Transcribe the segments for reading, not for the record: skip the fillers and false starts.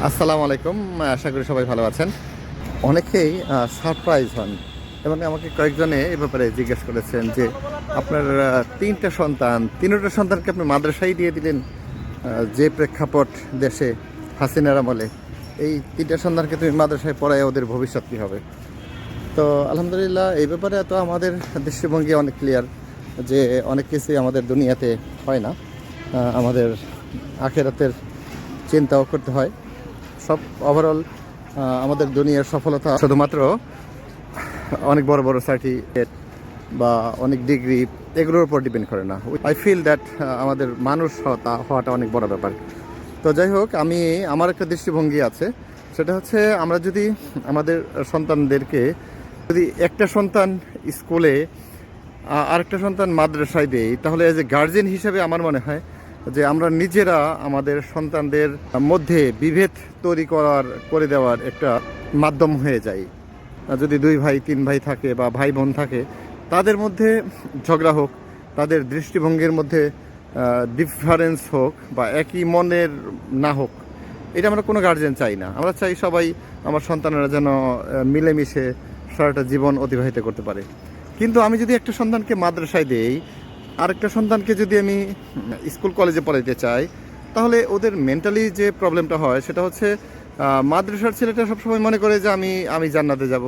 আসসালামু আলাইকুম। আশা করি সবাই ভালো আছেন। অনেকেই সারপ্রাইজ হন এবং আমাকে কয়েকজনে এ ব্যাপারে জিজ্ঞেস করেছেন যে আপনার ৩টা সন্তান, ৩টা সন্তানকে আপনি মাদ্রাসায় দিয়ে দিলেন। যে প্রেক্ষাপট দেশে হাসিনার আমলে এই ৩টা সন্তানকে তুমি মাদ্রাসায় পড়ায় ওদের ভবিষ্যৎ কী হবে? তো আলহামদুলিল্লাহ এই ব্যাপারে তো আমাদের দৃষ্টিভঙ্গি অনেক ক্লিয়ার যে অনেক কিছুই আমাদের দুনিয়াতে হয় না, আমাদের আখেরাতের চিন্তাও করতে হয়। সব ওভারঅল আমাদের দুনিয়ার সফলতা শুধুমাত্র অনেক বড় বড় সার্টিফিকেট বা অনেক ডিগ্রি এগুলোর উপর ডিপেন্ড করে না। আই ফিল দ্যাট আমাদের মানুষ হওয়াটা অনেক বড় ব্যাপার। তো যাই হোক, আমার একটা দৃষ্টিভঙ্গি আছে, সেটা হচ্ছে আমরা যদি আমাদের সন্তানদেরকে যদি একটা সন্তান স্কুলে আরেকটা সন্তান মাদ্রাসায় দেই, তাহলে এজ এ গার্জিয়ান হিসেবে আমার মনে হয় যে আমরা নিজেরা আমাদের সন্তানদের মধ্যে বিভেদ তৈরি করে দেওয়ার একটা মাধ্যম হয়ে যাই। যদি 2 ভাই 3 ভাই থাকে বা ভাই বোন থাকে, তাদের মধ্যে ঝগড়া হোক, তাদের দৃষ্টিভঙ্গির মধ্যে ডিফারেন্স হোক বা একই মনের না হোক, এটা আমরা কোনো গার্জিয়ান চাই না। আমরা চাই সবাই আমার সন্তানেরা যেন মিলেমিশে সারাটা জীবন অতিবাহিত করতে পারে। কিন্তু আমি যদি একটা সন্তানকে মাদ্রাসায় দেই, আরেকটা সন্তানকে যদি আমি স্কুল কলেজে পড়াইতে চাই, তাহলে ওদের মেন্টালি যে প্রবলেমটা হয় সেটা হচ্ছে মাদ্রাসার ছেলেটা সবসময় মনে করে যে আমি জান্নাতে যাব,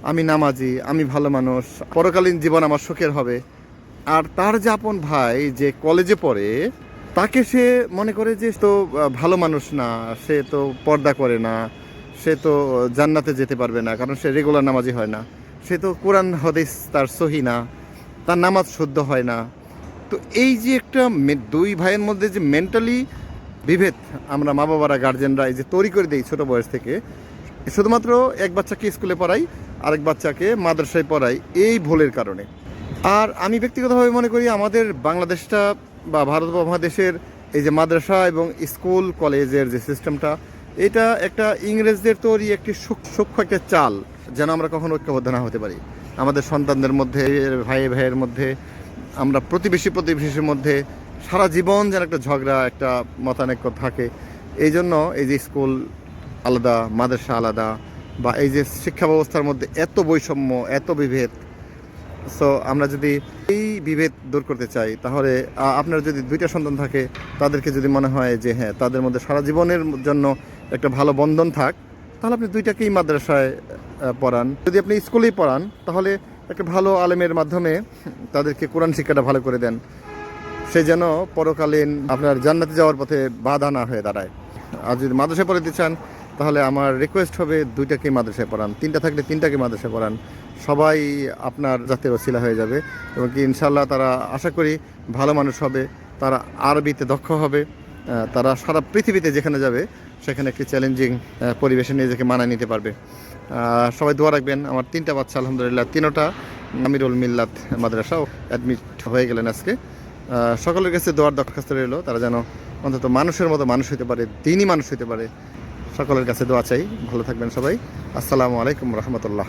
আমি নামাজি, আমি ভালো মানুষ, পরকালীন জীবন আমার সুখের হবে। আর তার যে আপন ভাই যে কলেজে পড়ে, তাকে সে মনে করে যে তো ভালো মানুষ না, সে তো পর্দা করে না, সে তো জান্নাতে যেতে পারবে না, কারণ সে রেগুলার নামাজি হয় না, সে তো কোরআন হাদিস তার সহি না, তার নামাজ শুদ্ধ হয় না। তো এই যে একটা 2 ভাইয়ের মধ্যে যে মেন্টালি বিভেদ আমরা মা বাবারা গার্জেনরা এই যে তৈরি করে দিই ছোটো বয়স থেকে, শুধুমাত্র এক বাচ্চাকে স্কুলে পড়াই, আরেক বাচ্চাকে মাদ্রাসায় পড়াই, এই ভুলের কারণে। আর আমি ব্যক্তিগতভাবে মনে করি আমাদের বাংলাদেশটা বা ভারত মহাদেশের এই যে মাদ্রাসা এবং স্কুল কলেজের যে সিস্টেমটা, এটা একটা ইংরেজদের তৈরি একটি সূক্ষ্ম একটা চাল, যেন আমরা কখনো ঐক্যবদ্ধ না হতে পারি। আমাদের সন্তানদের মধ্যে, ভাইয়ের মধ্যে, আমরা প্রতিবেশীর মধ্যে সারা জীবন যেন একটা ঝগড়া, একটা মতানৈক্য থাকে। এই জন্য এই যে স্কুল আলাদা, মাদ্রাসা আলাদা, বা এই যে শিক্ষা ব্যবস্থার মধ্যে এত বৈষম্য, এত বিভেদ। সো আমরা যদি এই বিভেদ দূর করতে চাই, তাহলে আপনার যদি 2টা সন্তান থাকে, তাদেরকে যদি মনে হয় যে হ্যাঁ, তাদের মধ্যে সারা জীবনের জন্য একটা ভালো বন্ধন থাক, তাহলে আপনি 2টাকেই মাদ্রাসায় পড়ান। যদি আপনি স্কুলেই পড়ান, তাহলে একটা ভালো আলেমের মাধ্যমে তাদেরকে কোরআন শিক্ষাটা ভালো করে দেন, সে যেন পরকালীন আপনার জান্নাতে যাওয়ার পথে বাধা না হয়ে দাঁড়ায়। আর যদি মাদ্রাসায় পড়াতে চান, তাহলে আমার রিকোয়েস্ট হবে 2টাকেই মাদ্রাসায় পড়ান, 3টা থাকলে 3টাকে মাদ্রাসায় পড়ান। সবাই আপনার জাতের ওসিলা হয়ে যাবে এবং কি ইনশাল্লাহ তারা আশা করি ভালো মানুষ হবে, তারা আরবিতে দক্ষ হবে, তারা সারা পৃথিবীতে যেখানে যাবে সেখানে একটি চ্যালেঞ্জিং পরিবেশে নিজেকে মানায় নিতে পারবে। সবাই দোয়া রাখবেন। আমার 3টা বাচ্চা আলহামদুলিল্লাহ 3টা আমিরুল মিল্লাত মাদ্রাসা অ্যাডমিট হয়ে গেলেন আজকে। সকলের কাছে দোয়ার দরখাস্ত রইল, তারা যেন অন্তত মানুষের মতো মানুষ হতে পারে, দিনই মানুষ হতে পারে। সকলের কাছে দোয়া চাই। ভালো থাকবেন সবাই। আসসালামু আলাইকুম রহমতুল্লাহ।